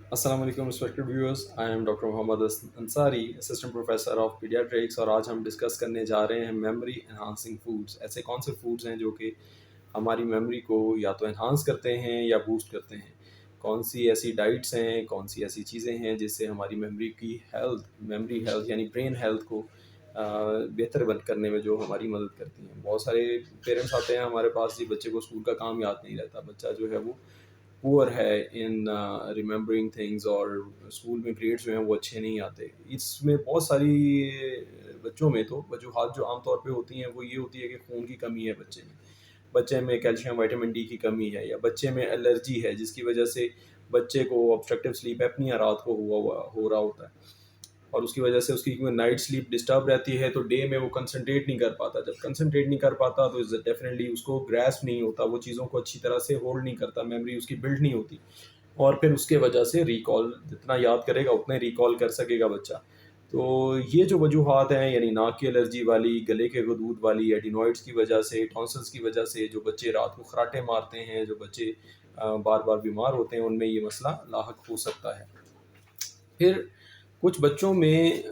अस्सलाम वालेकुम respected viewers. I am doctor Mohammad Ansari, assistant professor of paediatrics, और आज हम डिस्कस करने जा रहे हैं मेमोरी एनहांसिंग फूड्स। ऐसे कौन से फूड्स हैं जो कि हमारी मेमोरी को या तो एनहांस करते हैं या बूस्ट करते हैं। कौन सी ऐसी डाइट्स हैं, कौन सी ऐसी चीज़ें हैं जिससे हमारी मेमोरी की हेल्थ, मेमोरी हेल्थ यानी ब्रेन हेल्थ को बेहतर बन करने में जो हमारी मदद करती हैं। बहुत सारे पेरेंट्स आते हैं हमारे पास जी, बच्चे को स्कूल का काम याद नहीं रहता, बच्चा जो है वो पुअर है इन रिमेंबरिंग थिंग्स, और स्कूल में ग्रेड्स जो हैं वो अच्छे नहीं आते। इसमें बहुत सारी बच्चों में तो वजूहत जो आमतौर पे होती हैं वो ये होती है कि खून की कमी है बच्चे में कैल्शियम विटामिन डी की कमी है, या बच्चे में एलर्जी है जिसकी वजह से बच्चे को ऑब्स्ट्रक्टिव स्लीप एपनिया रात को हो रहा होता है, और उसकी वजह से उसकी नाइट स्लीप डिस्टर्ब रहती है, तो डे में वो कंसंट्रेट नहीं कर पाता। जब कंसंट्रेट नहीं कर पाता तो डेफिनेटली उसको ग्रैस्प नहीं होता, वो चीज़ों को अच्छी तरह से होल्ड नहीं करता, मेमोरी उसकी बिल्ड नहीं होती, और फिर उसके वजह से रिकॉल जितना याद करेगा उतना रिकॉल कर सकेगा बच्चा। तो ये जो वजूहत हैं, यानी नाक की एलर्जी वाली, गले के गदूद वाली, एडिनॉइड्स की वजह से, टॉन्सिल्स की वजह से, जो बच्चे रात को खराटे मारते हैं, जो बच्चे बार बार बीमार होते हैं, उनमें ये मसला लाहक हो सकता है। फिर कुछ बच्चों में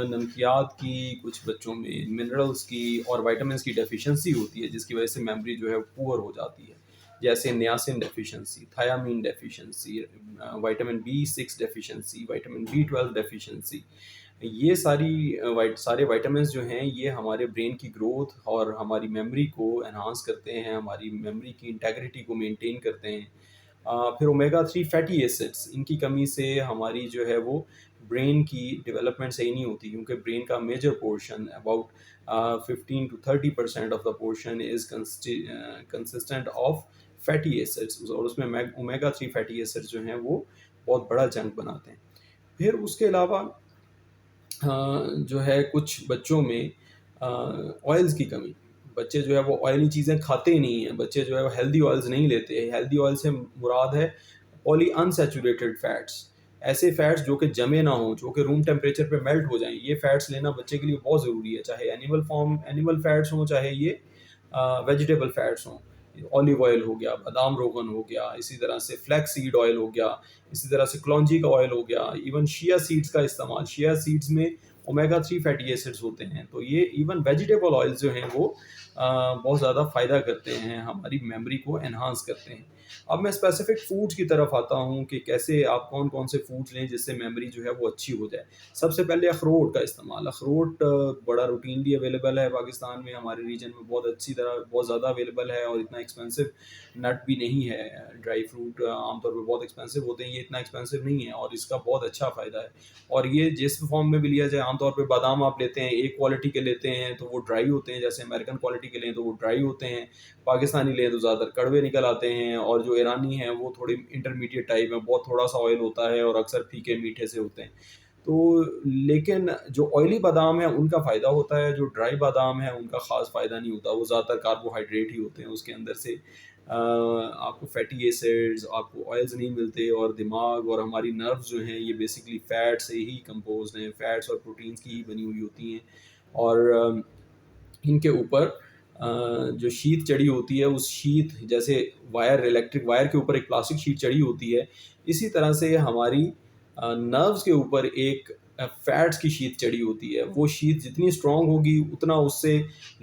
नमकियात की, कुछ बच्चों में मिनरल्स की और विटामिन्स की डेफिशिएंसी होती है, जिसकी वजह से मेमोरी जो है पुअर हो जाती है। जैसे niacin deficiency, thiamine deficiency, vitamin B 6 deficiency, vitamin B 12 deficiency. ये सारे विटामिन्स जो हैं ये हमारे ब्रेन की ग्रोथ और हमारी मेमोरी को एनहांस करते हैं, हमारी मेमोरी की इंटेग्रिटी को मेंटेन करते हैं। फिर ओमेगा 3 फैटी एसिड्स, इनकी कमी से हमारी जो है वो ब्रेन की डेवलपमेंट सही नहीं होती, क्योंकि ब्रेन का major portion about 15 to 30% of the portion is consistent of fatty acids, और उसमें ओमेगा 3 फैटी एसिड्स जो हैं वो बहुत बड़ा जंक बनाते हैं। फिर उसके अलावा जो है कुछ बच्चों में ऑयल्स की कमी, बच्चे जो है वो ऑयली चीज़ें खाते ही नहीं हैं, बच्चे जो है वो हेल्दी ऑयल्स नहीं लेते। हेल्दी ऑयल से मुराद है पॉली अनसैचुरेटेड फैट्स, ऐसे फैट्स जो कि जमे ना हों, जो कि रूम टेम्परेचर पे मेल्ट हो जाएं। ये फैट्स लेना बच्चे के लिए बहुत ज़रूरी है, चाहे एनिमल फैट्स हों, चाहे ये वेजिटेबल फैट्स हों। ऑलिव ऑयल हो गया, बादाम रोगन हो गया, इसी तरह से फ्लैक्स सीड ऑयल हो गया, इसी तरह से कलौंजी का ऑयल हो गया, इवन शिया सीड्स का इस्तेमाल। शिया सीड्स में ओमेगा 3 फैटी एसिड्स होते हैं, तो ये इवन वेजिटेबल ऑयल्स जो हैं वो बहुत ज़्यादा फ़ायदा करते हैं, हमारी मेमोरी को एनहांस करते हैं। अब मैं स्पेसिफिक फूड्स की तरफ आता हूँ कि कैसे आप कौन कौन से फूड्स लें जिससे मेमोरी जो है वो अच्छी हो जाए। सबसे पहले अखरोट का इस्तेमाल। अखरोट बड़ा रूटीनली अवेलेबल है पाकिस्तान में, हमारे रीजन में बहुत अच्छी तरह, बहुत ज़्यादा अवेलेबल है, और इतना एक्सपेंसिव नट भी नहीं है। ड्राई फ्रूट आमतौर पर बहुत एक्सपेंसिव होते हैं, ये इतना एक्सपेंसिव नहीं है, और इसका बहुत अच्छा फ़ायदा है। और ये जिस फॉर्म में भी लिया जाए, आमतौर पे बादाम आप लेते हैं, एक क्वालिटी के लेते हैं तो वो ड्राई होते हैं, जैसे अमेरिकन क्वालिटी के लें तो वो ड्राई होते हैं, पाकिस्तानी लें तो ज़्यादातर कड़वे निकल आते हैं, और जो ईरानी हैं वो थोड़े इंटरमीडिएट टाइप में, बहुत थोड़ा सा ऑयल होता है और अक्सर फीके मीठे से होते हैं। तो लेकिन जो ऑयली बादाम है उनका फ़ायदा होता है, जो ड्राई बादाम है उनका ख़ास फ़ायदा नहीं होता, वो ज़्यादातर कार्बोहाइड्रेट ही होते हैं उसके अंदर से। आपको फैटी एसिड्स, आपको ऑयल्स नहीं मिलते, और दिमाग और हमारी नर्व्स जो हैं ये बेसिकली फ़ैट से ही कंपोज्ड हैं, फ़ैट्स और प्रोटीन्स की ही बनी हुई होती हैं। और इनके ऊपर जो शीट चढ़ी होती है, उस शीट जैसे वायर, इलेक्ट्रिक वायर के ऊपर एक प्लास्टिक शीट चढ़ी होती है, इसी तरह से हमारी नर्व्स के ऊपर एक फैट्स की शीट चढ़ी होती है। वो शीट जितनी स्ट्रांग होगी उतना उससे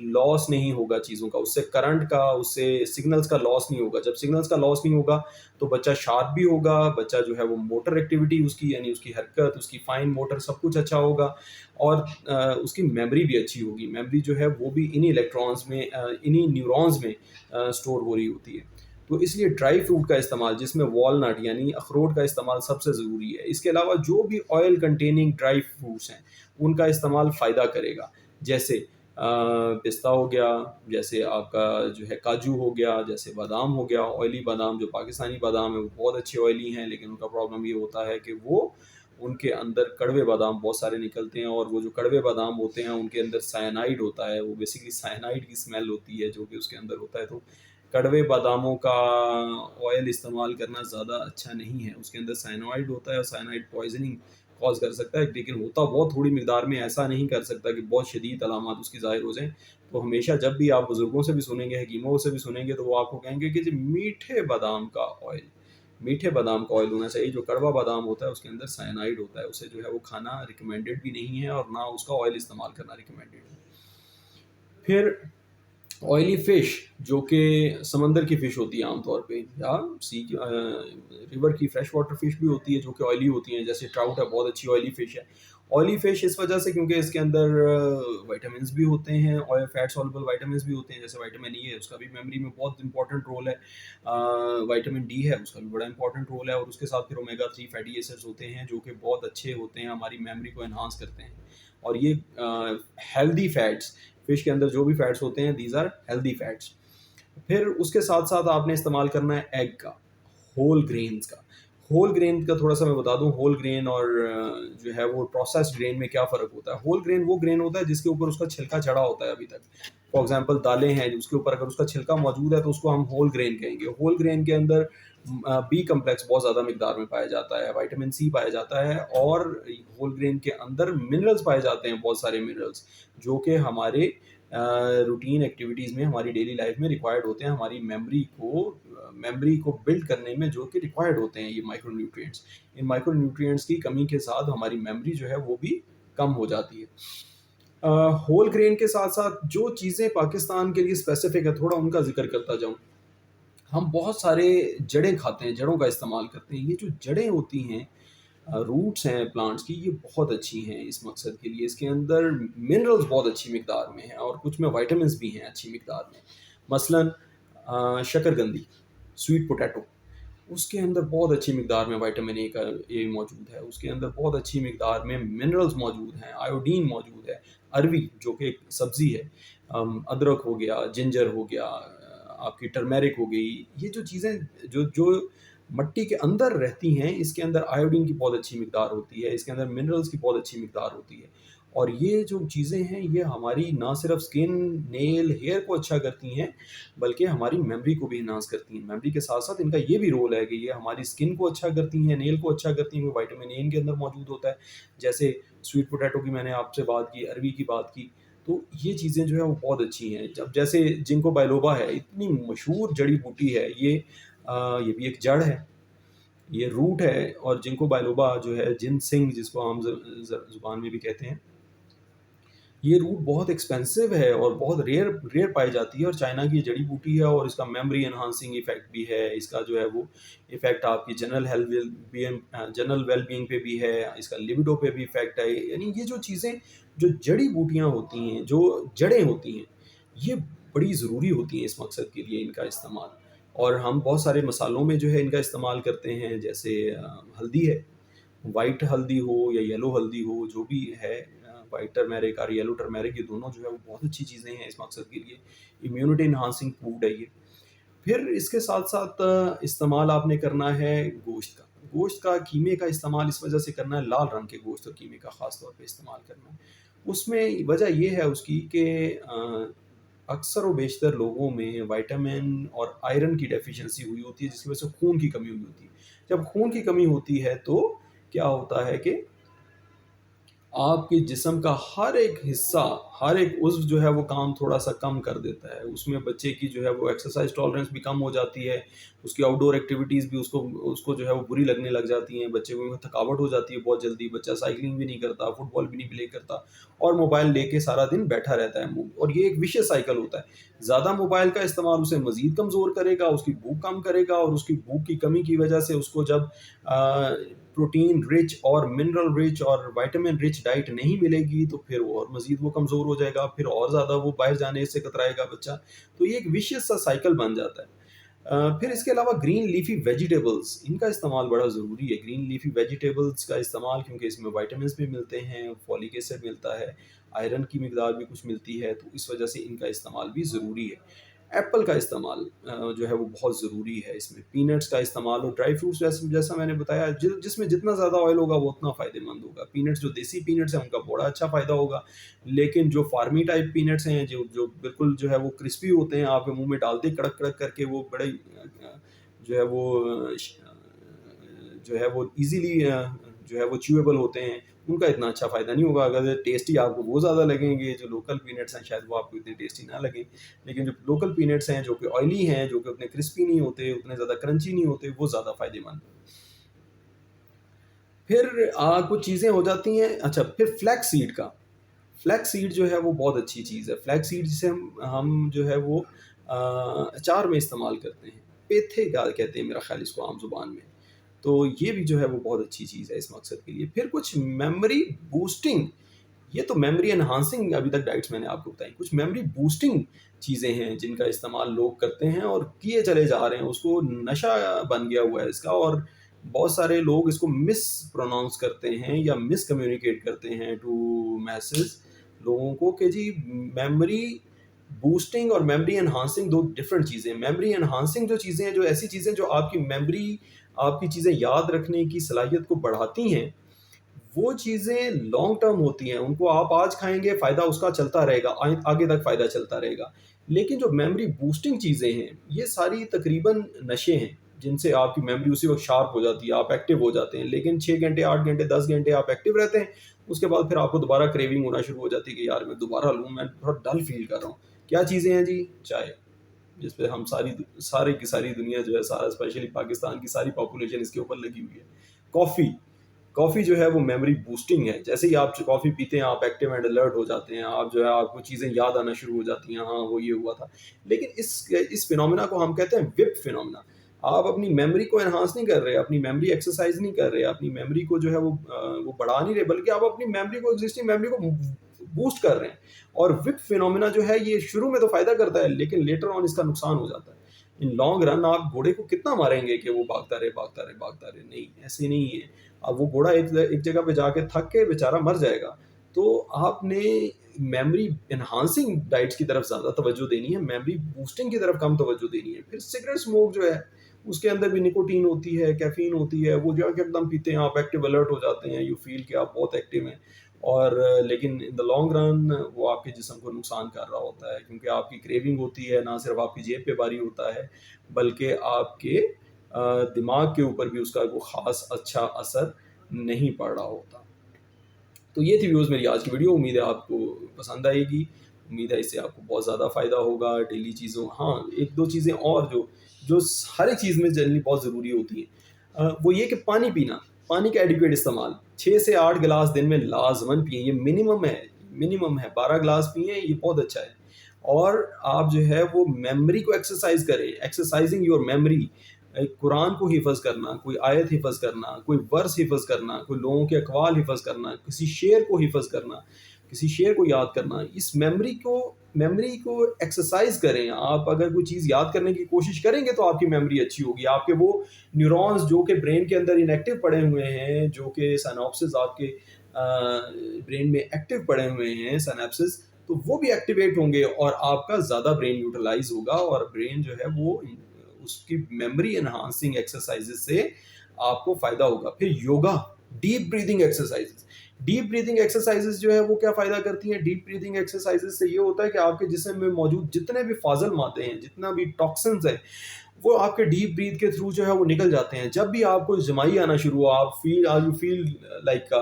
लॉस नहीं होगा चीज़ों का, उससे करंट का, उससे सिग्नल्स का लॉस नहीं होगा। जब सिग्नल्स का लॉस नहीं होगा तो बच्चा शार्प भी होगा, बच्चा जो है वो मोटर एक्टिविटी उसकी, यानी उसकी हरकत, उसकी फाइन मोटर, सब कुछ अच्छा होगा, और उसकी मेमोरी भी अच्छी होगी। मेमोरी जो है वो भी इन्हीं इलेक्ट्रॉन्स में, इन्हीं न्यूरॉन्स में स्टोर हो रही होती है। तो इसलिए ड्राई फ्रूट का इस्तेमाल, जिसमें वॉलनट यानी अखरोट का इस्तेमाल सबसे ज़रूरी है। इसके अलावा जो भी ऑयल कंटेनिंग ड्राई फ्रूट्स हैं उनका इस्तेमाल फ़ायदा करेगा, जैसे पिस्ता हो गया, जैसे आपका जो है काजू हो गया, जैसे बादाम हो गया। ऑयली बादाम, जो पाकिस्तानी बादाम है वो बहुत अच्छे ऑयली हैं, लेकिन उनका प्रॉब्लम ये होता है कि वो, उनके अंदर कड़वे बादाम बहुत सारे निकलते हैं, और वो जो कड़वे बादाम होते हैं उनके अंदर साइनाइड होता है, वो बेसिकली साइनाइड की स्मेल होती है जो कि उसके अंदर होता है। तो कड़वे बादामों का ऑयल इस्तेमाल करना ज़्यादा अच्छा नहीं है, उसके अंदर साइनाइड होता है, और साइनाइड पॉइजनिंग कॉज कर सकता है, लेकिन होता बहुत थोड़ी मिकदार में, ऐसा नहीं कर सकता कि बहुत शदीद अलामात उसकी ज़ाहिर हो जाएँ। तो हमेशा जब भी आप बुज़ुर्गों से भी सुनेंगे, हकीमों से भी सुनेंगे, तो वो आपको कहेंगे कि जी मीठे बादाम का ऑयल, मीठे बादाम का ऑयल होना चाहिए। जो कड़वा बादाम होता है उसके अंदर साइनाइड होता है, उसे जो है वो खाना रिकमेंडेड भी नहीं है और ना उसका ऑयल इस्तेमाल करना रिकमेंडेड है। फिर ऑयली फिश, जो कि समंदर की फ़िश होती है आमतौर पे, या सी की रिवर की फ्रेश वाटर फ़िश भी होती है जो कि ऑयली होती हैं, जैसे ट्राउट है, बहुत अच्छी ऑयली फ़िश है। ऑयली फ़िश इस वजह से क्योंकि इसके अंदर विटामिन्स भी होते हैं और फैट सॉल्युबल विटामिन्स भी होते हैं, जैसे विटामिन ई है, उसका भी मेमोरी में बहुत इंपॉर्टेंट रोल है। विटामिन डी है, उसका भी बड़ा इंपॉर्टेंट रोल है, और उसके साथ फिर ओमेगा 3 फैटी एसिड्स होते हैं जो कि बहुत अच्छे होते हैं, हमारी मेमोरी को एनहांस करते हैं। और ये हेल्दी फैट्स, फिश के अंदर जो भी फैट्स होते हैं, दीज आर हेल्दी फैट्स। फिर उसके साथ साथ आपने इस्तेमाल करना है एग का, होल ग्रेन्स का। होल ग्रेन का थोड़ा सा मैं बता दूं, होल ग्रेन और जो है वो प्रोसेस्ड ग्रेन में क्या फ़र्क होता है। होल ग्रेन वो ग्रेन होता है जिसके ऊपर उसका छिलका चढ़ा होता है अभी तक। फॉर एग्जांपल दालें हैं, उसके ऊपर अगर उसका छिलका मौजूद है तो उसको हम होल ग्रेन कहेंगे। होल ग्रेन के अंदर बी कम्प्लेक्स बहुत ज़्यादा मिकदार में पाया जाता है, विटामिन सी पाया जाता है, और होल ग्रेन के अंदर मिनरल्स पाए जाते हैं, बहुत सारे मिनरल्स जो कि हमारे रूटीन एक्टिविटीज़ में, हमारी डेली लाइफ में रिक्वायर्ड होते हैं, हमारी मेमोरी को बिल्ड करने में जो कि रिक्वायर्ड होते हैं ये माइक्रोन्यूट्रिएंट्स। इन माइक्रोन्यूट्रिएंट्स की कमी के साथ हमारी मेमोरी जो है वो भी कम हो जाती है। होल ग्रेन के साथ साथ जो चीज़ें पाकिस्तान के लिए स्पेसिफिक है, थोड़ा उनका जिक्र करता जाऊँ। हम बहुत सारे जड़ें खाते हैं, जड़ों का इस्तेमाल करते हैं। ये जो जड़ें होती हैं, रूट्स हैं प्लांट्स की, ये बहुत अच्छी हैं इस मकसद के लिए। इसके अंदर मिनरल्स बहुत अच्छी मिकदार में हैं और कुछ में विटामिन्स भी हैं अच्छी मिकदार में। मसलन शकरकंदी, स्वीट पोटैटो, उसके अंदर बहुत अच्छी मिकदार में विटामिन ए मौजूद है, उसके अंदर बहुत अच्छी मिकदार में मिनरल्स मौजूद हैं, आयोडीन मौजूद है। अरवी जो कि एक सब्ज़ी है, अदरक हो गया, जिंजर हो गया, आपकी टर्मेरिक हो गई, ये जो चीज़ें जो जो मट्टी के अंदर रहती हैं, इसके अंदर आयोडीन की बहुत अच्छी मिकदार होती है, इसके अंदर मिनरल्स की बहुत अच्छी मिकदार होती है। और ये जो चीज़ें हैं, ये हमारी ना सिर्फ स्किन, नेल, हेयर को अच्छा करती हैं, बल्कि हमारी मेमोरी को भी एनहांस करती हैं। मेमोरी के साथ-साथ इनका ये भी रोल है कि ये हमारी स्किन को अच्छा करती हैं, नेल को अच्छा करती हैं, विटामिन ए इनके अंदर मौजूद होता है। जैसे स्वीट पोटैटो की मैंने आपसे बात की, अरवी की बात की, तो ये चीज़ें जो है वो बहुत अच्छी हैं। जब जैसे जिंको बाइलोबा है, इतनी मशहूर जड़ी-बूटी है, ये भी एक जड़ है, ये रूट है, और जिंको बाइलोबा जो है, जिनसिंग जिसको हम ज़ुबान में भी कहते हैं, ये रूट बहुत एक्सपेंसिव है और बहुत रेयर रेयर पाई जाती है, और चाइना की जड़ी बूटी है, और इसका मेमोरी एनहांसिंग इफेक्ट भी है। इसका जो है वो इफेक्ट आपकी जनरल वेल बीइंग पे भी है, इसका लिबिडो पे भी इफेक्ट है। यानी ये जो चीज़ें, जो जड़ी बूटियाँ होती हैं, जो जड़ें होती हैं, ये बड़ी ज़रूरी होती हैं इस मकसद के लिए इनका इस्तेमाल। और हम बहुत सारे मसालों में जो है इनका इस्तेमाल करते हैं, जैसे हल्दी है, वाइट हल्दी हो या येलो हल्दी हो, जो भी है, वाइट टर्मेरिक और येलो टर्मेरिक, ये दोनों जो है वो बहुत अच्छी चीज़ें हैं इस मकसद के लिए। इम्यूनिटी एनहांसिंग फूड है ये। फिर इसके साथ-साथ इस्तेमाल आपने करना है गोश्त का। गोश्त का, कीमे का इस्तेमाल इस वजह से करना है, लाल रंग के गोश्त और कीमे का ख़ास तौर पे इस्तेमाल करना है। उसमें वजह ये है उसकी कि अक्सर व बेशतर लोगों में विटामिन और आयरन की डेफ़िशिएंसी हुई होती है, जिसकी वजह से खून की कमी हुई होती है। जब खून की कमी होती है तो क्या होता है कि आपके जिस्म का हर एक हिस्सा, हर एक उज़्व जो है वो काम थोड़ा-सा कम कर देता है। उसमें बच्चे की जो है वो एक्सरसाइज़ टॉलरेंस भी कम हो जाती है, उसकी आउटडोर एक्टिविटीज़ भी उसको उसको जो है वो बुरी लगने लग जाती हैं। बच्चे को थकावट हो जाती है बहुत जल्दी, बच्चा साइक्लिंग भी नहीं करता, फुटबॉल भी नहीं प्ले करता, और मोबाइल लेके सारा दिन बैठा रहता है मुँह, और ये एक विशियस साइकिल होता है। ज़्यादा मोबाइल का इस्तेमाल उसे मज़ीद कमज़ोर करेगा, उसकी भूख कम करेगा, और उसकी भूख की कमी की वजह से उसको जब प्रोटीन रिच और मिनरल रिच और विटामिन रिच डाइट नहीं मिलेगी, तो फिर और मज़ीद वो कमज़ोर हो जाएगा, फिर और ज़्यादा वो बाहर जाने से कतराएगा बच्चा। तो ये एक विशियस सा साइकिल बन जाता है। फिर इसके अलावा ग्रीन लीफ़ी वेजिटेबल्स, इनका इस्तेमाल बड़ा ज़रूरी है। ग्रीन लीफ़ी वेजिटेबल्स का इस्तेमाल, क्योंकि इसमें विटामिन्स भी मिलते हैं, फॉलिक एसिड मिलता है, आयरन की मिकदार भी कुछ मिलती है, तो इस वजह से इनका इस्तेमाल भी ज़रूरी है। एप्पल का इस्तेमाल जो है वो बहुत ज़रूरी है इसमें। पीनट्स का इस्तेमाल, और ड्राई फ्रूट्स जैसा जैसा मैंने बताया, जिसमें जितना ज़्यादा ऑयल होगा वो उतना फ़ायदेमंद होगा। पीनट्स, जो देसी पीनट्स हैं, उनका बड़ा अच्छा फ़ायदा होगा, लेकिन जो फार्मी टाइप पीनट्स हैं, जो जो बिल्कुल जो है वो क्रिस्पी होते हैं, आप मुँह में डालते ही कड़क-कड़क करके, वो जो है वो ईज़िली जो है वो च्यूएबल होते हैं, उनका इतना अच्छा फ़ायदा नहीं होगा। अगर टेस्टी आपको वो ज़्यादा लगेंगे, जो लोकल पीनट्स हैं शायद वो आपको इतने टेस्टी ना लगें। लेकिन जो लोकल पीनट्स हैं जो कि ऑयली हैं, जो कि उतने क्रिस्पी नहीं होते, उतने ज़्यादा क्रंची नहीं होते, वो ज़्यादा फ़ायदेमंद हैं। फिर कुछ चीज़ें हो जाती हैं। अच्छा, फिर फ्लैक्स सीड का, फ्लैक्स सीड जो है वो बहुत अच्छी चीज़ है। फ्लैक्स सीड जिसे हम जो है वो अचार में इस्तेमाल करते हैं। पेथे का कहते हैं मेरा ख़्याल इसको आम ज़ुबान में। तो ये भी जो है वो बहुत अच्छी चीज़ है इस मकसद के लिए। फिर कुछ मेमोरी बूस्टिंग, ये तो मेमोरी एनहांसिंग अभी तक डाइट्स मैंने आपको बताई। कुछ मेमोरी बूस्टिंग चीज़ें हैं जिनका इस्तेमाल लोग करते हैं और किए चले जा रहे हैं। उसको नशा बन गया हुआ है इसका, और बहुत सारे लोग इसको मिस प्रोनाउंस करते हैं या मिस कम्युनिकेट करते हैं टू मैसेज लोगों को कि जी मेमोरी बूस्टिंग और मेमोरी एनहांसिंग दो डिफरेंट चीज़ें हैं। मेमोरी एनहांसिंग जो चीज़ें हैं, जो ऐसी चीज़ें जो आपकी मेमोरी, आपकी चीज़ें याद रखने की सलाहियत को बढ़ाती हैं, वो चीज़ें लॉन्ग टर्म होती हैं। उनको आप आज खाएँगे, फ़ायदा उसका चलता रहेगा, आगे तक फ़ायदा चलता रहेगा। लेकिन जो मेमोरी बूस्टिंग चीज़ें हैं, ये सारी तकरीबन नशे हैं, जिनसे आपकी मेमोरी उसी वक़्त शार्प हो जाती है, आप एक्टिव हो जाते हैं। लेकिन 6 घंटे, 8 घंटे, 10 घंटे आप एक्टिव रहते हैं, उसके बाद फिर आपको दोबारा क्रेविंग होना शुरू हो जाती है कि यार मैं दोबारा लूँ, मैं थोड़ा डल फ़ील कर रहा हूँ। क्या चीज़ें हैं जी? चाय, जिस पे हम सारी की सारी दुनिया जो है, सारा स्पेशली पाकिस्तान की सारी पॉपुलेशन इसके ऊपर लगी हुई है। कॉफ़ी, कॉफ़ी जो है वो मेमोरी बूस्टिंग है। जैसे ही आप कॉफ़ी पीते हैं, आप एक्टिव एंड अलर्ट हो जाते हैं। आप जो है आपको चीज़ें याद आना शुरू हो जाती हैं, हाँ, वो ये हुआ था। लेकिन इस फिनोमेना को हम कहते हैं विप फिनोमेना। आप अपनी मेमोरी को एनहांस नहीं कर रहे, अपनी मेमोरी एक्सरसाइज़ नहीं कर रहे, अपनी मेमोरी को जो है वो बढ़ा नहीं रहे, बल्कि आप अपनी मेमोरी को, एक्जिस्टिंग मेमोरी को बूस्ट कर रहे हैं। और विप फिनोमेना जो है ये शुरू में तो फ़ायदा करता है, लेकिन लेटर ऑन इसका नुकसान हो जाता है। इन लॉन्ग रन आप घोड़े को कितना मारेंगे कि वो भागता रहे, भागता रहे, भागता रहे? नहीं, ऐसे नहीं है। अब वो घोड़ा एक जगह पे जाके थक के बेचारा मर जाएगा। तो आपने मेमोरी एनहांसिंग डाइट्स की तरफ ज़्यादा तवज्जो देनी है, मेमोरी बूस्टिंग की तरफ कम तवज्जो देनी है। फिर सिगरेट स्मोक जो है, उसके अंदर भी निकोटीन होती है, कैफ़ीन होती है, वो जाके एकदम पीते हैं, आप एक्टिव अलर्ट हो जाते हैं, यू फ़ील कि आप बहुत एक्टिव हैं। और लेकिन इन द लॉन्ग रन वो आपके जिस्म को नुकसान कर रहा होता है, क्योंकि आपकी क्रेविंग होती है, ना सिर्फ़ आपकी जेब पे भारी होता है, बल्कि आपके दिमाग के ऊपर भी उसका कोई ख़ास अच्छा असर नहीं पड़ रहा होता। तो ये थी व्यूअर्स मेरी आज की वीडियो। उम्मीद है आपको पसंद आएगी। उम्मीद है इससे आपको बहुत ज़्यादा फ़ायदा होगा डेली चीज़ों। हाँ, 1-2 चीज़ें और जो जो हर एक चीज़ में जनरली बहुत ज़रूरी होती हैं, वो ये कि पानी पीना, पानी का एडिक्वेट इस्तेमाल। 6 से 8 गिलास दिन में लाज़िमन पिएँ, ये मिनिमम है। 12 गिलास पिएँ, ये बहुत अच्छा है। और आप जो है वो मेमोरी को एक्सरसाइज़ करें, एक्सरसाइज़िंग योर मेमोरी। कुरान को हिफ़्ज़ करना, कोई आयत हिफ़्ज़ करना, कोई वर्स हिफ़्ज़ करना, कोई लोगों के अक़वाल हिफ़्ज़ करना, किसी शेर को हिफ़्ज़ करना, किसी शेर को याद करना। इस मेमोरी को एक्सरसाइज़ करें। आप अगर कोई चीज़ याद करने की कोशिश करेंगे तो आपकी मेमोरी अच्छी होगी। आपके वो न्यूरॉन्स जो कि ब्रेन के अंदर इनएक्टिव पड़े हुए हैं, जो कि सिनैप्सेस आपके ब्रेन में एक्टिव पड़े हुए हैं सिनैप्सेस, तो वो भी एक्टिवेट होंगे और आपका ज़्यादा ब्रेन यूटिलाइज़ होगा, और ब्रेन जो है वो उसकी मेमोरी एनहांसिंग एक्सरसाइजेज से आपको फ़ायदा होगा। फिर yoga, deep breathing exercises. Deep breathing exercises जो है वो क्या फ़ायदा करती हैं? डीप ब्रीदिंग एक्सरसाइजेज से ये होता है कि आपके जिस्म में मौजूद जितने भी फाज़िल मादे हैं, जितना भी टॉक्सिन्स हैं, वो आपके डीप ब्रीथ के थ्रू जो है वो निकल जाते हैं। जब भी आपको जमाई आना शुरू हो, यू फील लाइक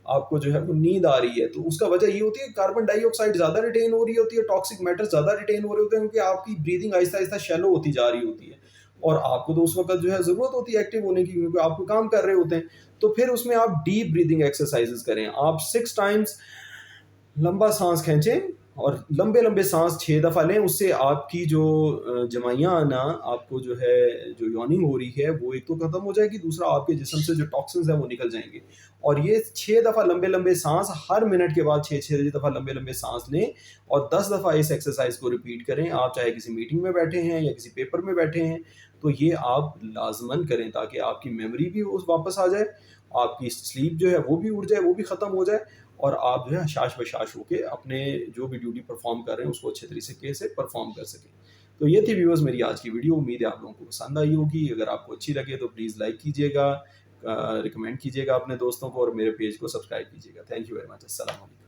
आपको जो है वो नींद आ रही है, तो उसका वजह ये होती है कार्बन डाइऑक्साइड ज़्यादा रिटेन हो रही होती है, टॉक्सिक मैटर ज़्यादा रिटेन हो रहे होते हैं, क्योंकि आपकी ब्रीदिंग आहिस्ता-आहिस्ता शैलो होती जा रही होती है। और आपको तो उस वक़्त जो है ज़रूरत होती है एक्टिव होने की, क्योंकि आप कोई काम कर रहे होते हैं। तो फिर उसमें आप डीप ब्रीदिंग एक्सरसाइज़ेज़ करें। आप 6 टाइम्स लंबा सांस खींचें और लंबे-लंबे सांस 6 दफ़ा लें। उससे आपकी जो जमाइयाँ आना, आपको जो है जो यॉर्निंग हो रही है, वो एक तो खत्म हो जाएगी, दूसरा आपके जिस्म से जो टॉक्सिन्स हैं वो निकल जाएँगे। और ये 6 दफ़ा लंबे-लंबे सांस हर मिनट के बाद 6-6 दफ़ा लंबे-लंबे सांस लें और 10 दफ़ा इस एक्सरसाइज़ को रिपीट करें। आप चाहे किसी मीटिंग में बैठे हैं या किसी पेपर में बैठे हैं, तो ये आप लाज़िमन करें, ताकि आपकी मेमोरी भी उस वापस आ जाए, आपकी स्लीप जो है वो भी उड़ जाए, वो भी ख़त्म हो जाए, और आप जो है हशाश बशाश होके अपने जो भी ड्यूटी परफॉर्म कर रहे हैं उसको अच्छे तरीके से परफॉर्म कर सकें। तो ये थी व्यूअर्स मेरी आज की वीडियो। उम्मीद है आप लोगों को पसंद आई होगी। अगर आपको अच्छी लगे तो प्लीज़ लाइक कीजिएगा, रिकमेंड कीजिएगा अपने दोस्तों को, और मेरे पेज को सब्सक्राइब कीजिएगा। Thank you very much. अस्सलाम वालेकुम।